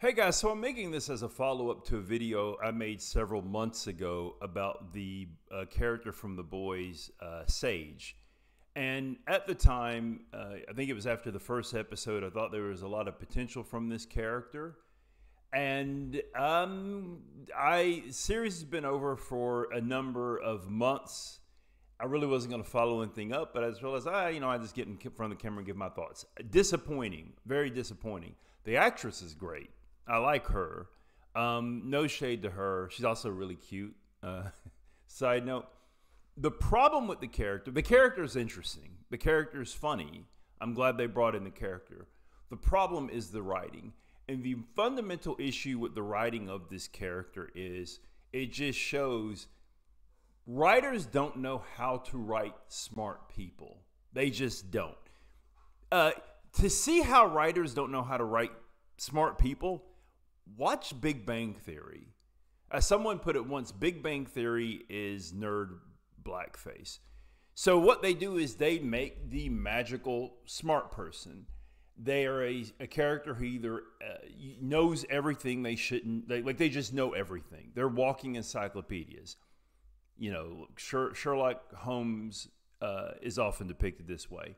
Hey guys, so I'm making this as a follow-up to a video I made several months ago about the character from The Boys, Sage. And at the time, I think it was after the first episode, I thought there was a lot of potential from this character. And series has been over for a number of months. I really wasn't going to follow anything up, but I just realized, I just get in front of the camera and give my thoughts. Disappointing, very disappointing. The actress is great. I like her. No shade to her. She's also really cute. Side note, the problem with the character is interesting. The character is funny. I'm glad they brought in the character. The problem is the writing. And the fundamental issue with the writing of this character is it just shows writers don't know how to write smart people. They just don't. To see how writers don't know how to write smart people, watch Big Bang Theory. As someone put it once, Big Bang Theory is nerd blackface. So what they do is they make the magical smart person. They are a character who either knows everything they shouldn't. They just know everything. They're walking encyclopedias. Sherlock Holmes is often depicted this way.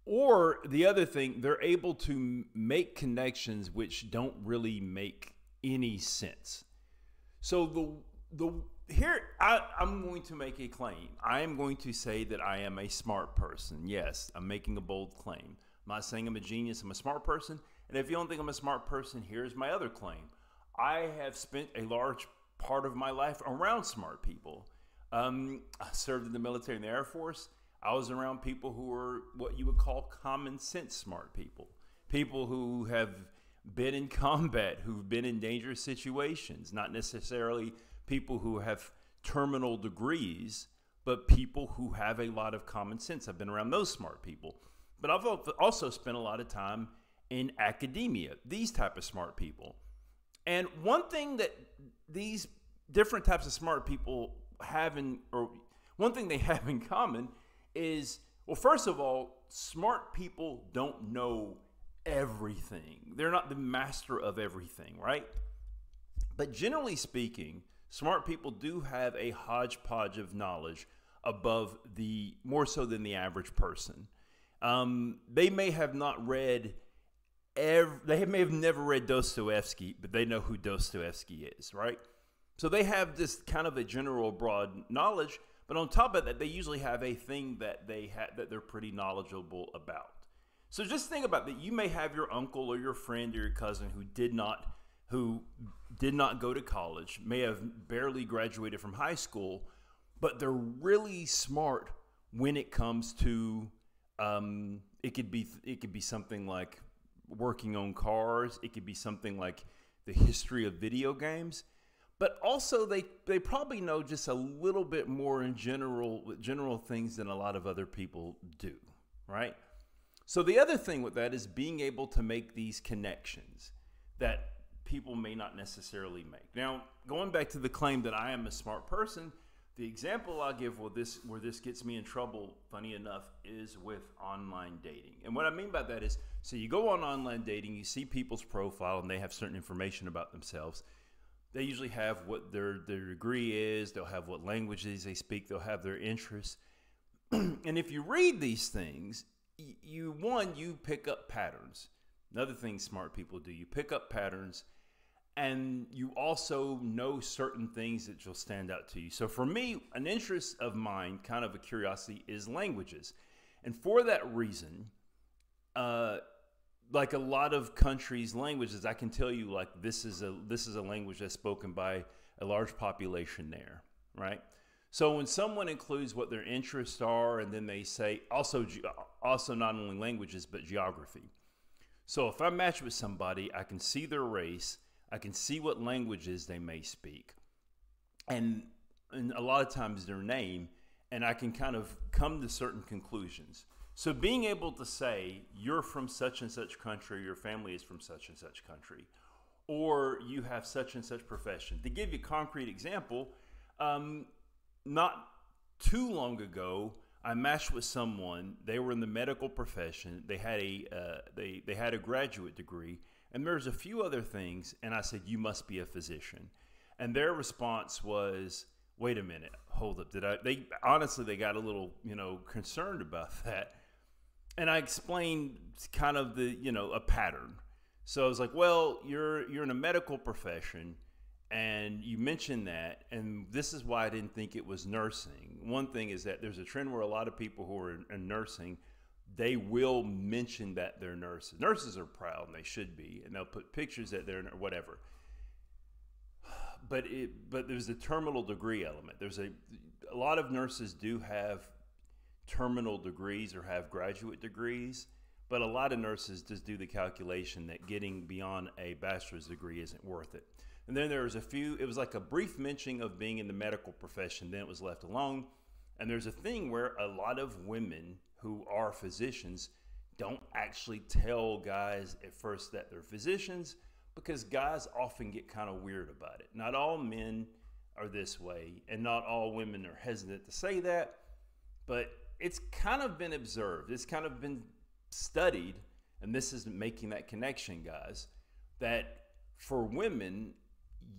Or the other thing, they're able to make connections which don't really make any sense. So I'm going to make a claim. I am going to say that I am a smart person. Yes, I'm making a bold claim. I'm not saying I'm a genius. I'm a smart person. And if you don't think I'm a smart person, here's my other claim. I have spent a large part of my life around smart people. I served in the military and the Air Force. I was around people who were what you would call common sense smart people. People who have been in combat, who've been in dangerous situations, not necessarily people who have terminal degrees, but people who have a lot of common sense. I've been around those smart people. But I've also spent a lot of time in academia, these type of smart people. And one thing that these different types of smart people one thing they have in common is, well, first of all, smart people don't know everything. They're not the master of everything, right? But generally speaking, smart people do have a hodgepodge of knowledge more so than the average person. They may have not read they may have never read Dostoevsky, but they know who Dostoevsky is, right? So they have this kind of a general broad knowledge, but on top of that, they usually have a thing that they're pretty knowledgeable about. So just think about that. You may have your uncle or your friend or your cousin who did not go to college, may have barely graduated from high school, but they're really smart when it comes to it could be something like working on cars. It could be something like the history of video games. But also they probably know just a little bit more in general things than a lot of other people do, right? So the other thing with that is being able to make these connections that people may not necessarily make. Now, going back to the claim that I am a smart person, the example I'll give where this gets me in trouble, funny enough, is with online dating. And what I mean by that is, so you go on online dating, you see people's profile, and they have certain information about themselves. They usually have what their degree is. They'll have what languages they speak. They'll have their interests. And if you read these things, you pick up patterns. Another thing smart people do, you pick up patterns, and you also know certain things that will stand out to you. So for me, an interest of mine, kind of a curiosity, is languages. And for that reason, like a lot of countries' languages, I can tell you, like, this is a language that's spoken by a large population there, right? So when someone includes what their interests are, and then they say also not only languages but geography. So if I match with somebody, I can see their race, I can see what languages they may speak, and a lot of times their name, and I can kind of come to certain conclusions. So being able to say, you're from such and such country, your family is from such and such country, or you have such and such profession. To give you a concrete example, not too long ago, I matched with someone. They were in the medical profession. They had they had a graduate degree, and there's a few other things. And I said, "You must be a physician." And their response was, "Wait a minute, hold up. Did I?" They honestly they got a little concerned about that. And I explained kind of the a pattern. So I was like, "Well, you're in a medical profession." And you mentioned that, and this is why I didn't think it was nursing. One thing is that there's a trend where a lot of people who are in nursing, they will mention that they're nurses. Nurses are proud, and they should be, and they'll put pictures that they're whatever. But there's a terminal degree element. There's a lot of nurses do have terminal degrees or have graduate degrees, but a lot of nurses just do the calculation that getting beyond a bachelor's degree isn't worth it. And then there was it was like a brief mention of being in the medical profession, then it was left alone. And there's a thing where a lot of women who are physicians don't actually tell guys at first that they're physicians, because guys often get kind of weird about it. Not all men are this way, and not all women are hesitant to say that, but it's kind of been observed. It's kind of been studied, and this is making that connection, guys, that for women,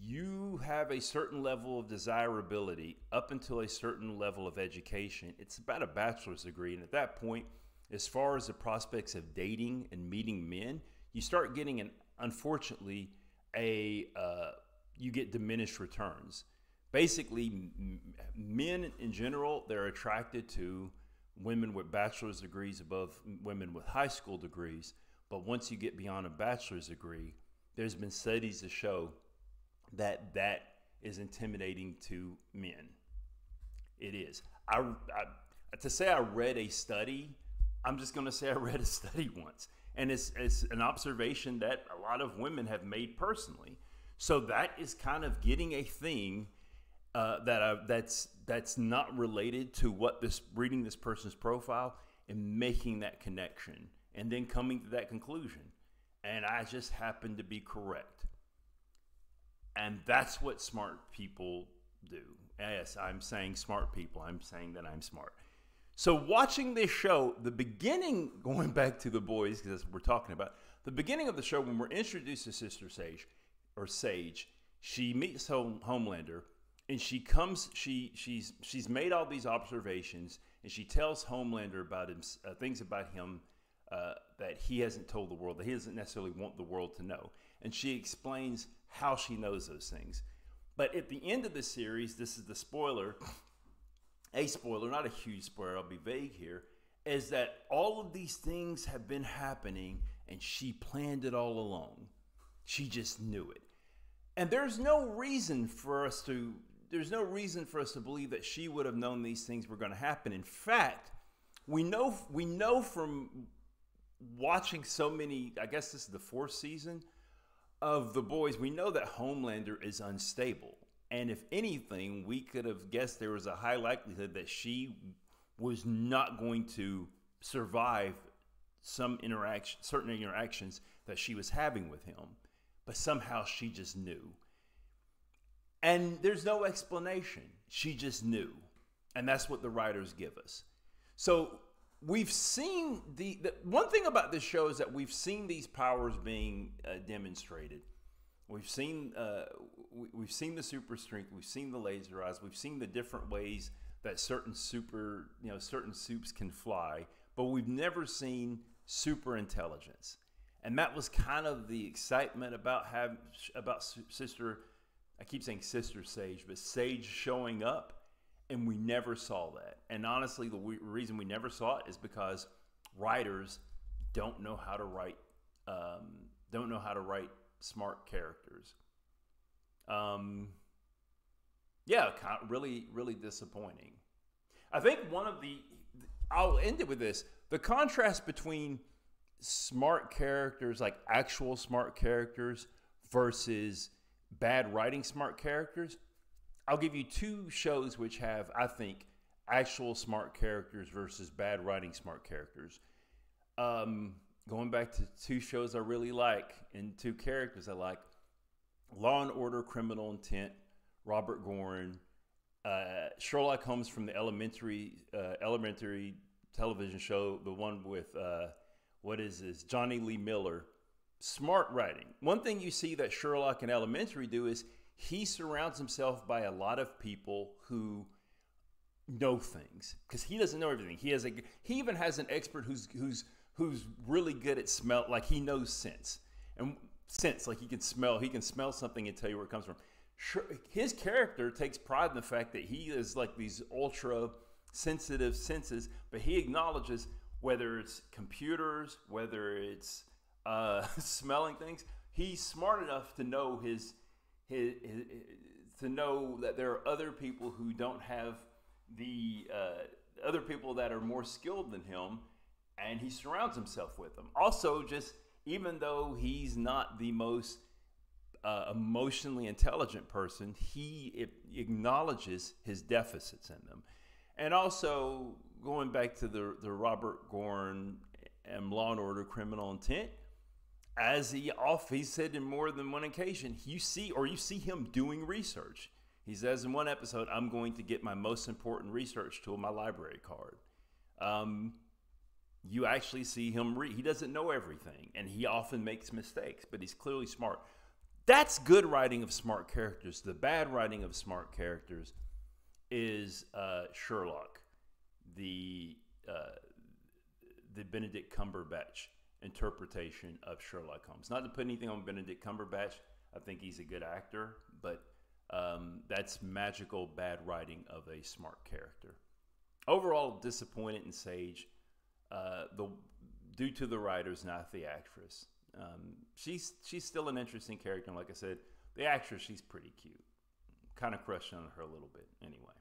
you have a certain level of desirability up until a certain level of education. It's about a bachelor's degree. And at that point, as far as the prospects of dating and meeting men, you start getting unfortunately, you get diminished returns. Basically, men in general, they're attracted to women with bachelor's degrees above women with high school degrees. But once you get beyond a bachelor's degree, there's been studies to show that is intimidating to men. It is. To say I read a study, I'm just going to say I read a study once. And it's an observation that a lot of women have made personally. So that is kind of getting a thing that's not related to reading this person's profile and making that connection and then coming to that conclusion. And I just happen to be correct. And that's what smart people do. Yes, I'm saying smart people. I'm saying that I'm smart. So watching this show, the beginning, going back to the boys, because that's what we're talking about, the beginning of the show, when we're introduced to Sister Sage, she meets Homelander, and she's made all these observations, and she tells Homelander about him, things about him that he hasn't told the world, that he doesn't necessarily want the world to know. And she explains how she knows those things. But at the end of the series, this is the spoiler, a spoiler, not a huge spoiler, I'll be vague here, is that all of these things have been happening and she planned it all along. She just knew it. And there's no reason for us to believe that she would have known these things were going to happen. In fact, we know from watching so many, I guess this is the 4th season of The Boys, we know that Homelander is unstable. And if anything, we could have guessed there was a high likelihood that she was not going to survive certain interactions that she was having with him. But somehow she just knew. And there's no explanation. She just knew. And that's what the writers give us. So we've seen the one thing about this show is that we've seen these powers being demonstrated. We've seen the super strength. We've seen the laser eyes. We've seen the different ways that certain soups can fly. But we've never seen super intelligence. And that was kind of the excitement about Sister. I keep saying Sister Sage, but Sage showing up. And we never saw that. And honestly, the reason we never saw it is because writers don't know how to write smart characters. Really, really disappointing. I think I'll end it with this. The contrast between smart characters, like actual smart characters, versus bad writing smart characters. I'll give you 2 shows which have, I think, actual smart characters versus bad writing smart characters. Going back to 2 shows I really like and 2 characters I like. Law and Order: Criminal Intent, Robert Gorin, Sherlock Holmes from the elementary television show, the one with what is this, Johnny Lee Miller. Smart writing. One thing you see that Sherlock in Elementary do is he surrounds himself by a lot of people who know things, because he doesn't know everything. He even has an expert who's really good at smell, like he knows sense, like he can smell something and tell you where it comes from. Sure, his character takes pride in the fact that he is like these ultra sensitive senses, but he acknowledges whether it's computers, whether it's smelling things. He's smart enough to know to know that there are other people who don't have the other people that are more skilled than him, and he surrounds himself with them. Also, just even though he's not the most emotionally intelligent person, he acknowledges his deficits in them. And also, going back to the Robert Gorn and Law and Order Criminal Intent, as he said in more than one occasion, you see him doing research. He says in one episode, "I'm going to get my most important research tool, my library card." You actually see him read. He doesn't know everything, and he often makes mistakes, but he's clearly smart. That's good writing of smart characters. The bad writing of smart characters is Sherlock, the Benedict Cumberbatch interpretation of Sherlock Holmes. Not to put anything on Benedict Cumberbatch. I think he's a good actor, but that's magical bad writing of a smart character. Overall, disappointed in Sage, due to the writers, not the actress. She's still an interesting character, and like I said, the actress, she's pretty cute. Kind of crushed on her a little bit. Anyway.